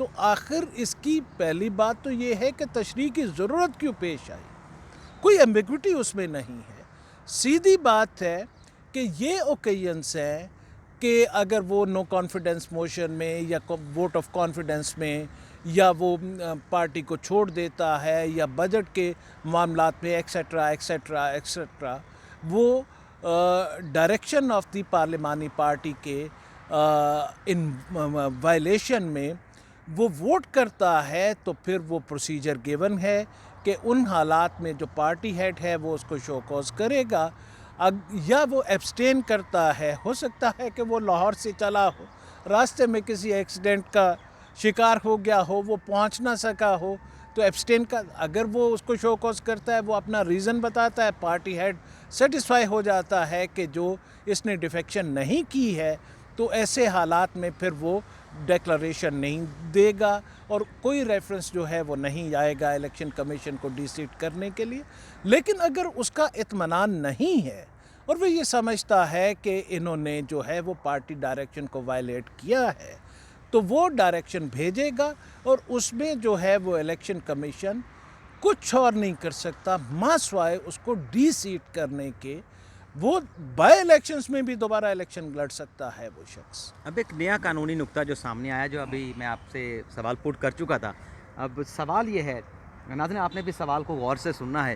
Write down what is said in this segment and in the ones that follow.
تو آخر اس کی پہلی بات تو یہ ہے کہ تشریح کی ضرورت کیوں پیش آئی؟ کوئی ایمبیگوٹی اس میں نہیں ہے. سیدھی بات ہے کہ یہ اوکیزنس ہے کہ اگر وہ نو کانفیڈنس موشن میں یا ووٹ آف کانفیڈنس میں یا وہ پارٹی کو چھوڑ دیتا ہے یا بجٹ کے معاملات میں ایکسیٹرا ایکسیٹرا ایکسیٹرا، وہ ڈائریکشن آف دی پارلیمانی پارٹی کے ان وائلیشن میں وہ ووٹ کرتا ہے، تو پھر وہ پروسیجر گیون ہے کہ ان حالات میں جو پارٹی ہیڈ ہے وہ اس کو شو کوز کرے گا. یا وہ ایبسٹین کرتا ہے، ہو سکتا ہے کہ وہ لاہور سے چلا ہو، راستے میں کسی ایکسیڈنٹ کا شکار ہو گیا ہو، وہ پہنچ نہ سکا ہو، تو ایبسٹین کا اگر وہ اس کو شو کوز کرتا ہے، وہ اپنا ریزن بتاتا ہے، پارٹی ہیڈ سیٹسفائی ہو جاتا ہے کہ جو اس نے ڈیفیکشن نہیں کی ہے، تو ایسے حالات میں پھر وہ ڈیکلریشن نہیں دے گا اور کوئی ریفرنس جو ہے وہ نہیں آئے گا الیکشن کمیشن کو ڈی سیٹ کرنے کے لیے. لیکن اگر اس کا اطمینان نہیں ہے اور وہ یہ سمجھتا ہے کہ انہوں نے جو ہے وہ پارٹی ڈائریکشن کو وائلیٹ کیا ہے، تو وہ ڈائریکشن بھیجے گا اور اس میں جو ہے وہ الیکشن کمیشن کچھ اور نہیں کر سکتا ماں سوائے اس کو ڈی سیٹ کرنے کے. وہ بائی الیکشنز میں بھی دوبارہ الیکشن لڑ سکتا ہے وہ شخص. اب ایک نیا قانونی نقطہ جو سامنے آیا، جو ابھی میں آپ سے سوال پوٹ کر چکا تھا، اب سوال یہ ہے، ناظرین آپ نے بھی سوال کو غور سے سننا ہے.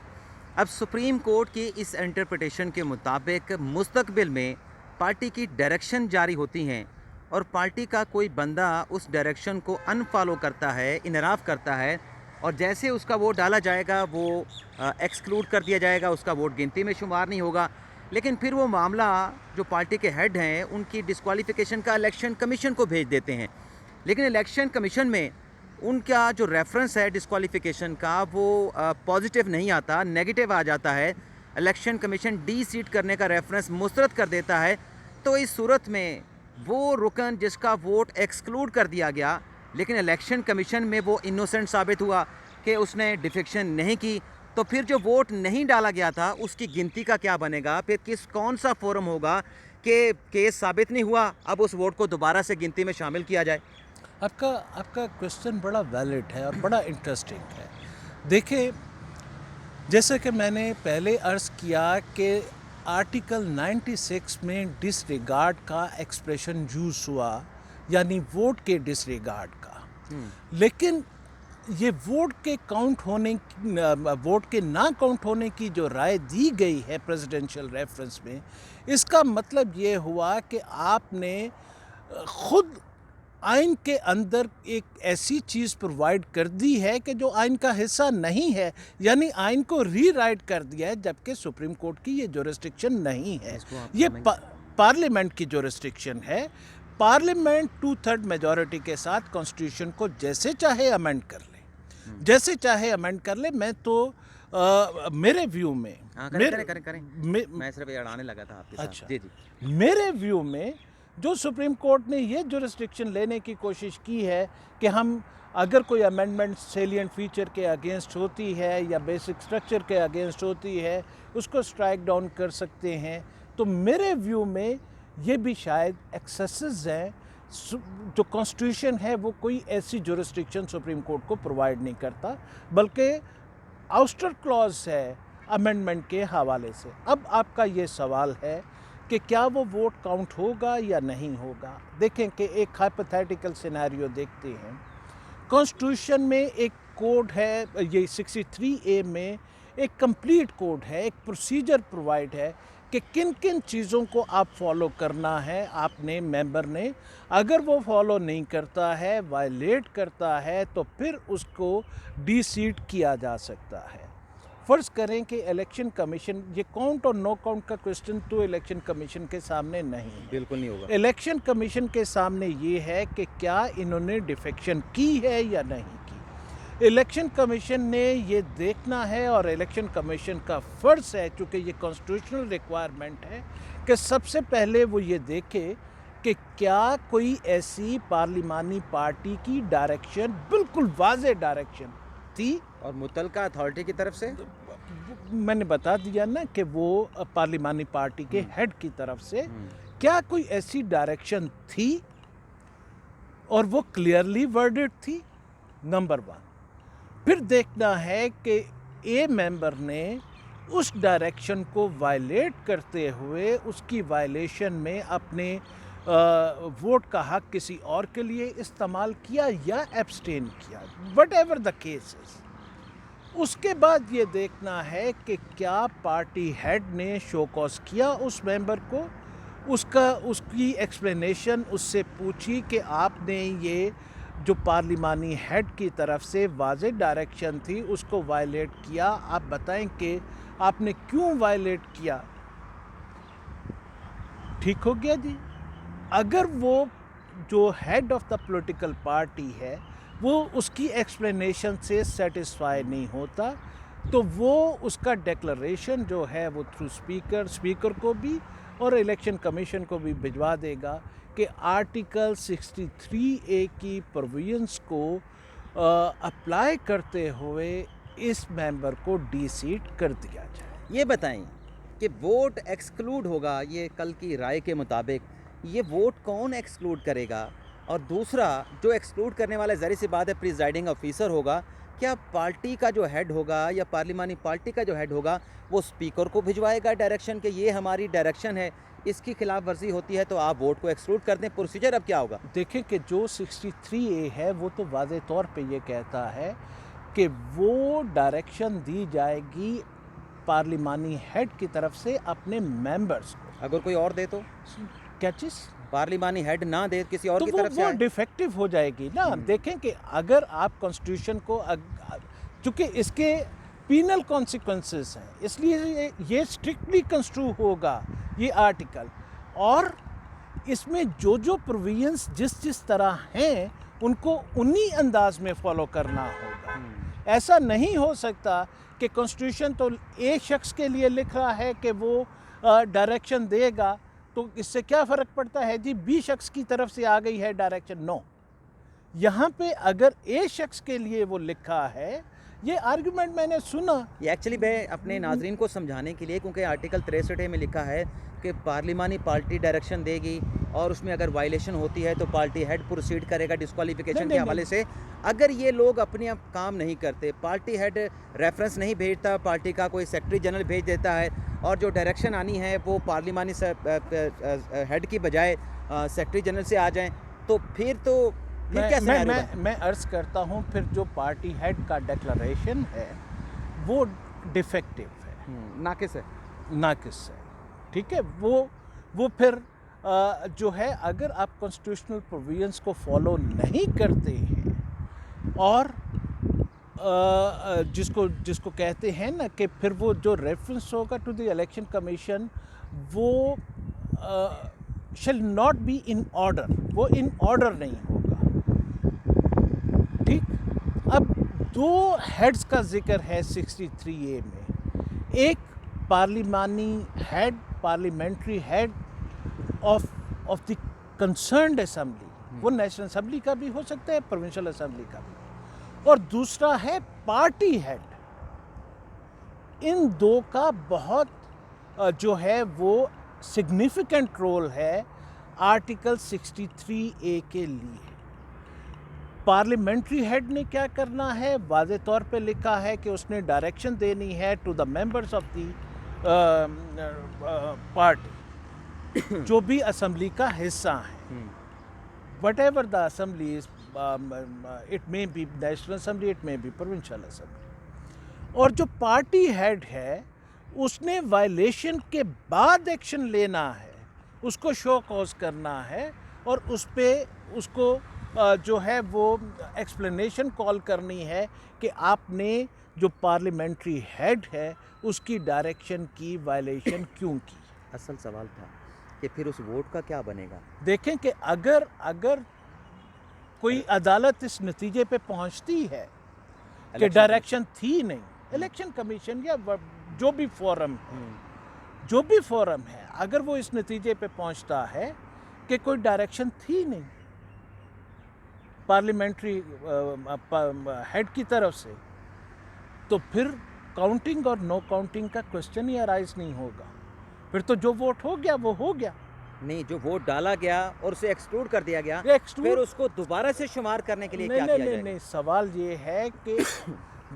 اب سپریم کورٹ کی اس انٹرپریٹیشن کے مطابق مستقبل میں پارٹی کی ڈائریکشن جاری ہوتی ہیں اور پارٹی کا کوئی بندہ اس ڈائریکشن کو انفالو کرتا ہے، انحراف کرتا ہے، اور جیسے اس کا ووٹ ڈالا جائے گا وہ ایکسکلوڈ کر دیا جائے گا، اس کا ووٹ گنتی میں شمار نہیں ہوگا. لیکن پھر وہ معاملہ جو پارٹی کے ہیڈ ہیں ان کی ڈسکوالیفیکیشن کا الیکشن کمیشن کو بھیج دیتے ہیں، لیکن الیکشن کمیشن میں ان کا جو ریفرنس ہے ڈسکوالیفیکیشن کا وہ پازیٹیو نہیں آتا، نیگیٹو آ جاتا ہے. الیکشن کمیشن ڈی سیٹ کرنے کا ریفرنس مسترد کر دیتا ہے. تو اس صورت میں وہ رکن جس کا ووٹ ایکسکلوڈ کر دیا گیا لیکن الیکشن کمیشن میں وہ انوسنٹ ثابت ہوا کہ اس نے ڈیفیکشن نہیں کی، تو پھر جو ووٹ نہیں ڈالا گیا تھا اس کی گنتی کا کیا بنے گا؟ پھر کون سا فورم ہوگا کہ کیس ثابت نہیں ہوا، اب اس ووٹ کو دوبارہ سے گنتی میں شامل کیا جائے؟ آپ کا کوسچن بڑا ویلڈ ہے اور بڑا انٹرسٹنگ ہے. دیکھیں، جیسے کہ میں نے پہلے عرض کیا کہ آرٹیکل 96 میں ڈس ریگارڈ کا ایکسپریشن یوز ہوا، یعنی ووٹ کے ڈس ریگارڈ کا. لیکن یہ ووٹ کے نہ کاؤنٹ ہونے کی جو رائے دی گئی ہے پریزیڈنشل ریفرنس میں، اس کا مطلب یہ ہوا کہ آپ نے خود آئین کے اندر ایک ایسی چیز پرووائڈ کر دی ہے کہ جو آئین کا حصہ نہیں ہے، یعنی آئین کو ری رائٹ کر دیا ہے، جبکہ سپریم کورٹ کی یہ جورسڈکشن نہیں ہے. یہ پارلیمنٹ کی جورسڈکشن ہے. پارلیمنٹ 2/3 میجورٹی کے ساتھ کانسٹیٹیوشن کو جیسے چاہے امینڈ کر لے، جیسے چاہے امینڈ کر لے. میں تو میرے ویو میں میں صرف اڑانے لگا تھا آپ کے ساتھ. اچھا، جی میرے ویو میں جو سپریم کورٹ نے یہ جورسڈکشن لینے کی کوشش کی ہے کہ ہم اگر کوئی امینڈمنٹ سیلینٹ فیچر کے اگینسٹ ہوتی ہے یا بیسک سٹرکچر کے اگینسٹ ہوتی ہے اس کو سٹرائک ڈاؤن کر سکتے ہیں. تو میرے ویو میں یہ بھی شاید ایکسیسز ہیں. جو کانسٹیٹیوشن ہے وہ کوئی ایسی جورسڈکشن سپریم کورٹ کو پرووائڈ نہیں کرتا، بلکہ آؤسٹر کلاز ہے امینڈمنٹ کے حوالے سے. اب آپ کا یہ سوال ہے کہ کیا وہ ووٹ کاؤنٹ ہوگا یا نہیں ہوگا. دیکھیں کہ ایک ہائپوتھیٹیکل سینیریو دیکھتے ہیں. کانسٹیٹیوشن میں ایک کوڈ ہے، یہ 63A میں ایک کمپلیٹ کوڈ ہے، ایک پروسیجر پرووائڈ ہے کہ کن کن چیزوں کو آپ فالو کرنا ہے. آپ نے ممبر نے اگر وہ فالو نہیں کرتا ہے، وائلیٹ کرتا ہے، تو پھر اس کو ڈی سیٹ کیا جا سکتا ہے. فرض کریں کہ الیکشن کمیشن، یہ کاؤنٹ اور نو کاؤنٹ کا کوسچن تو الیکشن کمیشن کے سامنے نہیں ہے، بالکل نہیں ہوگا. الیکشن کمیشن کے سامنے یہ ہے کہ کیا انہوں نے ڈیفیکشن کی ہے یا نہیں کی. الیکشن کمیشن نے یہ دیکھنا ہے، اور الیکشن کمیشن کا فرض ہے، چونکہ یہ کانسٹیٹیوشنل ریکوائرمنٹ ہے، کہ سب سے پہلے وہ یہ دیکھے کہ کیا کوئی ایسی پارلیمانی پارٹی کی ڈائریکشن، بالکل واضح ڈائریکشن تھی. اور متعلقہ اتھارٹی کی طرف سے میں نے بتا دیا نا کہ وہ پارلیمانی پارٹی کے ہیڈ کی طرف سے کیا کوئی ایسی ڈائریکشن تھی اور وہ کلیئرلی ورڈڈ تھی، نمبر 1۔ پھر دیکھنا ہے کہ اے ممبر نے اس ڈائریکشن کو وائلیٹ کرتے ہوئے اس کی وائلیشن میں اپنے ووٹ کا حق کسی اور کے لیے استعمال کیا یا ایبسٹین کیا، whatever the case is. اس کے بعد یہ دیکھنا ہے کہ کیا پارٹی ہیڈ نے شو کاز کیا اس ممبر کو، اس کی ایکسپلینیشن اس سے پوچھی کہ آپ نے یہ جو پارلیمانی ہیڈ کی طرف سے واضح ڈائریکشن تھی اس کو وائلیٹ کیا، آپ بتائیں کہ آپ نے کیوں وائلیٹ کیا۔ ٹھیک ہو گیا جی۔ اگر وہ جو head of the political party ہے وہ اس کی ایکسپلینیشن سے سیٹسفائی نہیں ہوتا تو وہ اس کا ڈیکلریشن جو ہے وہ تھرو اسپیکر کو بھی اور الیکشن کمیشن کو بھی بھجوا دے گا کہ آرٹیکل 63A کی پروویژنس کو اپلائی کرتے ہوئے اس ممبر کو ڈی سیٹ کر دیا جائے۔ یہ بتائیں کہ ووٹ ایکسکلوڈ ہوگا، یہ کل کی رائے کے مطابق یہ ووٹ کون ایکسکلوڈ کرے گا؟ اور دوسرا جو ایکسکلوڈ کرنے والا ظاہر سی بات ہے پریزائڈنگ آفیسر ہوگا، کیا پارٹی کا جو ہیڈ ہوگا یا پارلیمانی پارٹی کا جو ہیڈ ہوگا وہ اسپیکر کو بھجوائے گا ڈائریکشن کہ یہ ہماری ڈائریکشن ہے، اس کی خلاف ورزی ہوتی ہے تو آپ ووٹ کو ایکسکلوڈ کر دیں؟ پروسیجر اب کیا ہوگا؟ دیکھیں کہ جو 63A ہے وہ تو واضح طور پہ یہ کہتا ہے کہ وہ ڈائریکشن دی جائے گی پارلیمانی ہیڈ کی طرف سے اپنے ممبرز کو۔ اگر کوئی اور دے تو کیا چیز؟ پارلیمانی ہیڈ نہ دے کسی اور تو کی طرف سے وہ آئے؟ ڈیفیکٹو ہو جائے گی نا۔ دیکھیں کہ اگر آپ کانسٹیٹیوشن کو، چونکہ اس کے پینل کانسیکوینسز ہیں اس لیے یہ اسٹرکٹلی کنسٹرو ہوگا یہ آرٹیکل، اور اس میں جو پروویژنس جس طرح ہیں ان کو انہی انداز میں فالو کرنا ہوگا۔ ایسا نہیں ہو سکتا کہ کانسٹیٹیوشن تو ایک شخص کے لیے لکھ رہا ہے کہ وہ ڈائریکشن دے گا تو اس سے کیا فرق پڑتا ہے جی بی شخص کی طرف سے آ گئی ہے ڈائریکشن۔ نو، یہاں پہ اگر اے شخص کے لیے وہ لکھا ہے، یہ آرگومنٹ میں نے سنا۔ یہ ایکچولی میں اپنے ناظرین کو سمجھانے کے لیے، کیونکہ آرٹیکل 63 میں لکھا ہے کہ پارلیمانی پارٹی ڈائریکشن دے گی اور اس میں اگر وائلیشن ہوتی ہے تو پارٹی ہیڈ پروسیڈ کرے گا ڈسکوالیفیکیشن کے حوالے سے۔ اگر یہ لوگ اپنے اب کام نہیں کرتے، پارٹی ہیڈ ریفرنس نہیں بھیجتا، پارٹی کا کوئی سیکرٹری جنرل بھیج دیتا ہے اور جو ڈائریکشن آنی ہے وہ پارلیمانی ہیڈ کی بجائے سیکرٹری جنرل سے آ جائیں، تو پھر کیا سیناریو بنے؟ میں عرض کرتا ہوں پھر جو پارٹی ہیڈ کا ڈیکلریشن ہے وہ ڈیفیکٹو ہے، ناقص ہے، ناقص ہے، ٹھیک ہے۔ وہ پھر جو ہے اگر آپ کانسٹیٹیوشنل پروویژنس کو فالو نہیں کرتے ہیں اور جس کو کہتے ہیں نا کہ پھر وہ جو ریفرنس ہوگا ٹو دی الیکشن کمیشن وہ شل ناٹ بی ان آرڈر، وہ ان آرڈر نہیں ہوگا، ٹھیک۔ اب دو ہیڈز کا ذکر ہے 63A میں، ایک پارلیمانی head, parliamentary head of the concerned assembly, وہ نیشنل اسمبلی کا بھی ہو سکتا ہے، پروونشل اسمبلی کا بھی، اور دوسرا ہے پارٹی ہیڈ۔ ان دو کا بہت جو ہے وہ سگنیفیکنٹ رول ہے آرٹیکل 63A کے لیے۔ پارلیمنٹری ہیڈ نے کیا کرنا ہے؟ واضح طور پہ لکھا ہے کہ اس نے ڈائریکشن دینی ہے to the members of the party جو بھی اسمبلی کا حصہ ہیں، whatever the assembly is, it may be national assembly, it may be provincial assembly. اور جو پارٹی ہیڈ ہے اس نے وائلیشن کے بعد ایکشن لینا ہے، اس کو شو کاز کرنا ہے اور اس پہ اس کو جو ہے وہ ایکسپلینیشن کال کرنی ہے کہ آپ نے جو پارلیمنٹری ہیڈ ہے اس کی ڈائریکشن کی وائلیشن کیوں کی۔ اصل سوال تھا کہ پھر اس ووٹ کا کیا بنے گا؟ دیکھیں کہ اگر کوئی عدالت اس نتیجے پہ پہنچتی ہے کہ ڈائریکشن تھی نہیں، الیکشن کمیشن یا جو بھی فورم ہے اگر وہ اس نتیجے پہ پہنچتا ہے کہ کوئی ڈائریکشن تھی نہیں پارلیمنٹری ہیڈ کی طرف سے، تو پھر کاؤنٹنگ اور نو کاؤنٹنگ کا کوسچن ہی ارائز نہیں ہوگا، پھر تو جو ووٹ ہو گیا وہ ہو گیا۔ نہیں، جو ووٹ ڈالا گیا اور اسے ایکسکلوڈ کر دیا گیا، Exclude- پھر اس کو دوبارہ سے شمار کرنے کے لیے کیا کیا جائے گا؟ نہیں، سوال یہ ہے کہ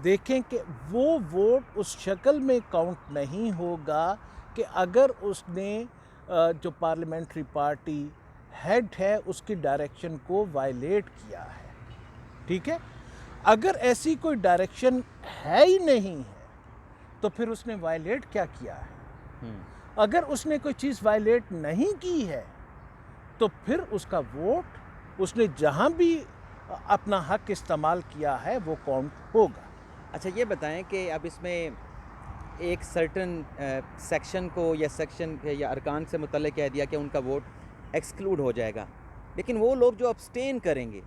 دیکھیں کہ وہ ووٹ اس شکل میں کاؤنٹ نہیں ہوگا کہ اگر اس نے جو پارلیمنٹری پارٹی ہیڈ ہے اس کی ڈائریکشن کو وائلیٹ کیا ہے، ٹھیک ہے؟ اگر ایسی کوئی ڈائریکشن ہے ہی نہیں ہے تو پھر اس نے وائلیٹ کیا کیا ہے؟ اگر اس نے کوئی چیز وائلیٹ نہیں کی ہے تو پھر اس کا ووٹ اس نے جہاں بھی اپنا حق استعمال کیا ہے وہ کاؤنٹ ہوگا۔ اچھا یہ بتائیں کہ اب اس میں ایک سرٹن سیکشن کو یا سیکشن یا ارکان سے متعلق کہہ دیا کہ ان کا ووٹ ایکسکلوڈ ہو جائے گا، لیکن وہ لوگ جو ابسٹین کریں گے،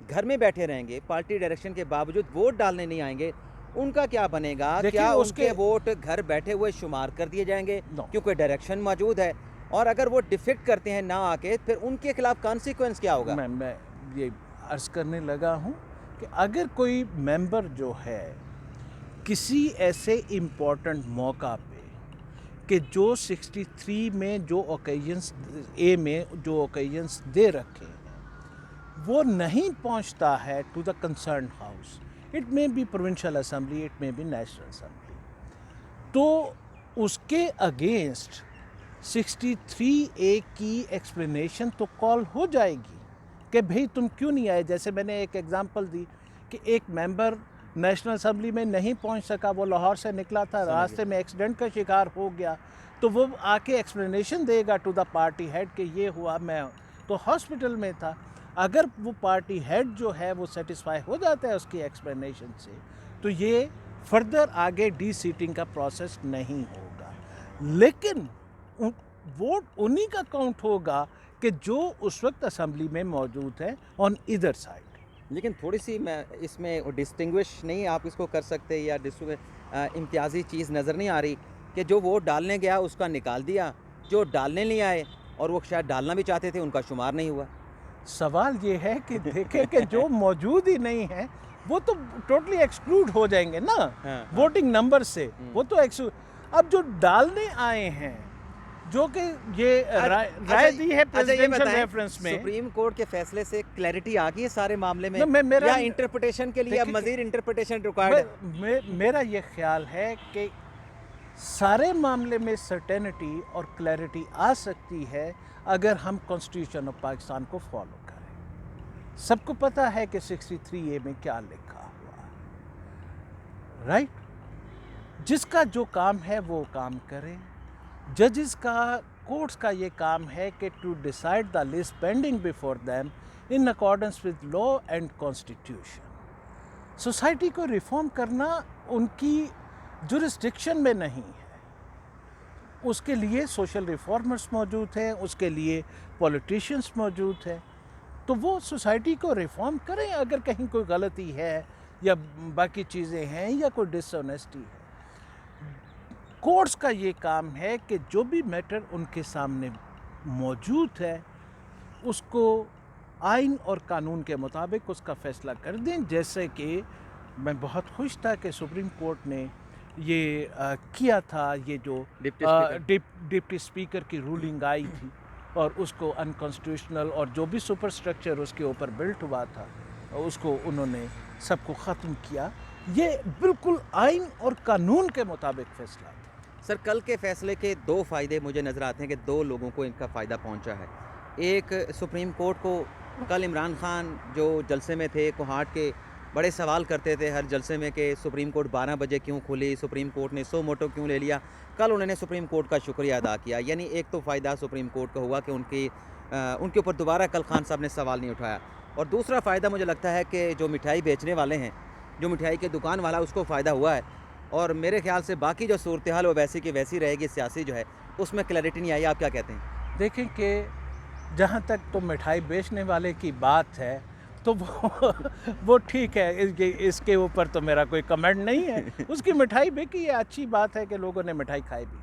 گھر میں بیٹھے رہیں گے، پارٹی ڈائریکشن کے باوجود ووٹ ڈالنے نہیں آئیں گے، ان کا کیا بنے گا؟ کیا ان کے ووٹ گھر بیٹھے ہوئے شمار کر دیے جائیں گے کیونکہ ڈائریکشن موجود ہے؟ اور اگر وہ ڈیفیکٹ کرتے ہیں نہ آ کے، پھر ان کے خلاف کانسیکوینس کیا ہوگا؟ میں یہ عرض کرنے لگا ہوں کہ اگر کوئی ممبر جو ہے کسی ایسے امپورٹنٹ موقع پہ کہ جو 63 میں جو اوکیجنس اے میں جو اوکیجنس دے رکھے ہیں وہ نہیں پہنچتا ہے to the concern house, it may be provincial assembly, it may be national assembly, تو اس کے اگینسٹ 63 اے کی ایکسپلینیشن تو کال ہو جائے گی کہ بھئی تم کیوں نہیں آئے؟ جیسے میں نے ایک ایگزامپل دی کہ ایک ممبر نیشنل اسمبلی میں نہیں پہنچ سکا، وہ لاہور سے نکلا تھا، راستے میں ایکسیڈنٹ کا شکار ہو گیا، تو وہ آ کے ایکسپلینیشن دے گا ٹو دا پارٹی ہیڈ کہ یہ ہوا، میں تو ہاسپٹل میں تھا۔ اگر وہ پارٹی ہیڈ جو ہے وہ سیٹسفائی ہو جاتا ہے اس کی ایکسپلینیشن سے تو یہ فردر آگے ڈی سیٹنگ کا پروسیس نہیں ہوگا، لیکن ووٹ انہی کا کاؤنٹ ہوگا کہ جو اس وقت اسمبلی میں موجود ہے آن ادھر سائڈ۔ لیکن تھوڑی سی میں اس میں ڈسٹنگوش نہیں آپ اس کو کر سکتے، یا امتیازی چیز نظر نہیں آ رہی کہ جو ووٹ ڈالنے گیا اس کا نکال دیا، جو ڈالنے نہیں آئے اور وہ شاید ڈالنا بھی چاہتے تھے ان کا شمار نہیں ہوا؟ سوال یہ ہے کہ دیکھیں کہ جو موجود ہی نہیں ہے وہ تو ٹوٹلی ایکسکلوڈ ہو جائیں گے نا ووٹنگ نمبر سے، وہ تو اب جو ڈالنے آئے ہیں جو کہ یہ رائے دی ہے پریزیڈنشل ریفرنس میں، سپریم کورٹ کے فیصلے سے کلیئرٹی آ گئی ہے سارے معاملے میں، میرا یا انٹرپریٹیشن کے لیے اب مزید انٹرپریٹیشن ریکوائرڈ ہے؟ میرا یہ خیال ہے کہ سارے معاملے میں سرٹینٹی اور کلیئرٹی آ سکتی ہے اگر ہم کانسٹیٹیوشن آف پاکستان کو فالو کریں۔ سب کو پتہ ہے کہ 63 اے میں کیا لکھا ہوا ہے، رائٹ؟ جس کا جو کام ہے وہ کام کرے، ججز کا، کورٹس کا یہ کام ہے کہ to decide the list pending before them in accordance with law and constitution. Society کو ریفارم کرنا ان کی جورسڈکشن میں نہیں ہے، اس کے لیے سوشل ریفارمرز موجود ہیں، اس کے لیے پولیٹیشینز موجود ہیں، تو وہ سوسائٹی کو ریفارم کریں اگر کہیں کوئی غلطی ہے یا باقی چیزیں ہیں یا کوئی ڈس آنیسٹی ہے۔ کورٹس کا یہ کام ہے کہ جو بھی میٹر ان کے سامنے موجود ہے اس کو آئین اور قانون کے مطابق اس کا فیصلہ کر دیں، جیسے کہ میں بہت خوش تھا کہ سپریم کورٹ نے یہ کیا تھا، یہ جو ڈپٹی اسپیکر کی رولنگ آئی تھی اور اس کو انکانسٹیٹیوشنل اور جو بھی سپر اسٹرکچر اس کے اوپر بلٹ ہوا تھا اس کو انہوں نے سب کو ختم کیا۔ یہ بالکل آئین اور قانون کے مطابق فیصلہ تھا۔ سر کل کے فیصلے کے دو فائدے مجھے نظر آتے ہیں کہ دو لوگوں کو ان کا فائدہ پہنچا ہے۔ ایک سپریم کورٹ کو، کل عمران خان جو جلسے میں تھے کوہاٹ کے، بڑے سوال کرتے تھے ہر جلسے میں کہ سپریم کورٹ 12 بجے کیوں کھلی، سپریم کورٹ نے سو موٹو کیوں لے لیا۔ کل انہوں نے سپریم کورٹ کا شکریہ ادا کیا، یعنی ایک تو فائدہ سپریم کورٹ کا ہوا کہ ان کے اوپر دوبارہ کل خان صاحب نے سوال نہیں اٹھایا، اور دوسرا فائدہ مجھے لگتا ہے کہ جو مٹھائی بیچنے والے ہیں، جو مٹھائی کے دکان والا، اس کو فائدہ ہوا ہے، اور میرے خیال سے باقی جو صورتحال وہ ویسی کی ویسی رہے گی، سیاسی جو ہے اس میں کلیئرٹی نہیں آئی۔ آپ کیا کہتے ہیں؟ دیکھیں کہ جہاں تک تو مٹھائی بیچنے والے کی بات ہے تو وہ ٹھیک ہے، اس کے اوپر تو میرا کوئی کمنٹ نہیں ہے، اس کی مٹھائی بکی ہے، اچھی بات ہے کہ لوگوں نے مٹھائی کھائی بھی۔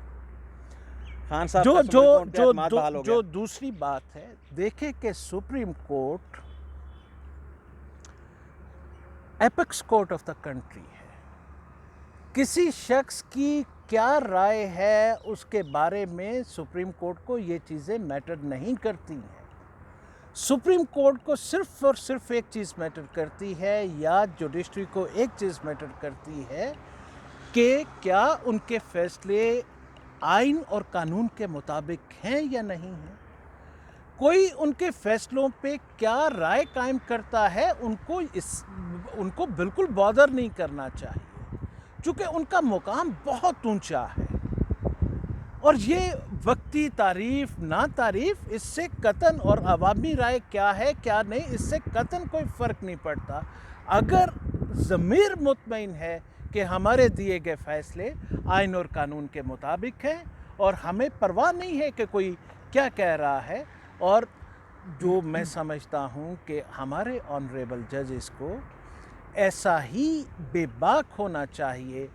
خان صاحب کا سپریم کورٹ کا اعتماد بحال ہو گیا۔ جو دوسری بات ہے، دیکھیں کہ supreme court apex court of the country ہے، کسی شخص کی کیا رائے ہے اس کے بارے میں سپریم کورٹ کو یہ چیزیں میٹر نہیں کرتی ہیں۔ سپریم کورٹ کو صرف اور صرف ایک چیز میٹر کرتی ہے، یا جوڈیشری کو ایک چیز میٹر کرتی ہے کہ کیا ان کے فیصلے آئین اور قانون کے مطابق ہیں یا نہیں ہیں۔ کوئی ان کے فیصلوں پہ کیا رائے قائم کرتا ہے، ان کو بالکل بادر نہیں کرنا چاہیے، چونکہ ان کا مقام بہت اونچا ہے، اور یہ وقتی تعریف نا تعریف اس سے قطعاً، اور عوامی رائے کیا ہے کیا نہیں، اس سے قطعاً کوئی فرق نہیں پڑتا۔ اگر ضمیر مطمئن ہے کہ ہمارے دیے گئے فیصلے آئین اور قانون کے مطابق ہیں، اور ہمیں پرواہ نہیں ہے کہ کوئی کیا کہہ رہا ہے، اور جو میں سمجھتا ہوں کہ ہمارے آنریبل ججز کو ایسا ہی بے باک ہونا چاہیے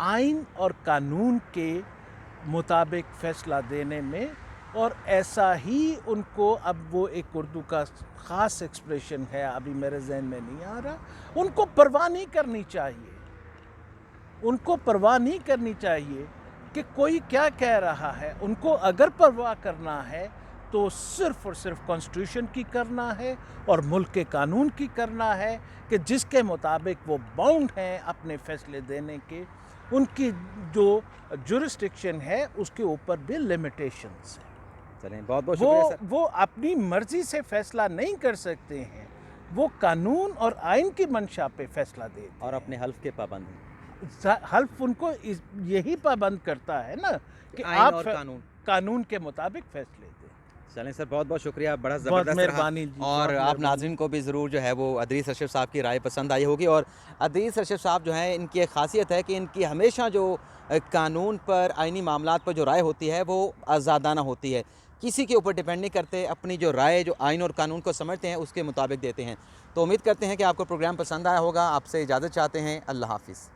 آئین اور قانون کے مطابق فیصلہ دینے میں، اور ایسا ہی ان کو، اب وہ ایک اردو کا خاص ایکسپریشن ہے، ابھی میرے ذہن میں نہیں آ رہا، ان کو پرواہ نہیں کرنی چاہیے، ان کو پرواہ نہیں کرنی چاہیے کہ کوئی کیا کہہ رہا ہے۔ ان کو اگر پرواہ کرنا ہے تو صرف اور صرف کانسٹیٹیوشن کی کرنا ہے، اور ملک کے قانون کی کرنا ہے، کہ جس کے مطابق وہ باؤنڈ ہیں اپنے فیصلے دینے کے۔ ان کی جو جورسڈکشن ہے اس کے اوپر بھی لمیٹیشنز ہیں۔ چلیں، بہت بہت شکریہ سر۔ وہ اپنی مرضی سے فیصلہ نہیں کر سکتے ہیں، وہ قانون اور آئین کی منشا پہ فیصلہ دیتے ہیں، اور اپنے حلف کے پابند ہیں۔ حلف ان کو یہی پابند کرتا ہے نا کہ آئین آپ اور قانون کے مطابق فیصلے دیں۔ چلیں سر، بہت بہت شکریہ، بڑا بہت زبردست رہا، مہربانی جی، اور بہت آپ مہربانی۔ ناظرین کو بھی ضرور جو ہے وہ ادریس اشرف صاحب کی رائے پسند آئی ہوگی۔ اور ادریس اشرف صاحب جو ہیں، ان کی ایک خاصیت ہے کہ ان کی ہمیشہ جو قانون پر، آئینی معاملات پر جو رائے ہوتی ہے وہ آزادانہ ہوتی ہے، کسی کے اوپر ڈیپینڈ نہیں کرتے، اپنی جو رائے جو آئین اور قانون کو سمجھتے ہیں اس کے مطابق دیتے ہیں۔ تو امید کرتے ہیں کہ آپ کو پروگرام پسند آیا ہوگا، آپ سے اجازت چاہتے ہیں، اللہ حافظ۔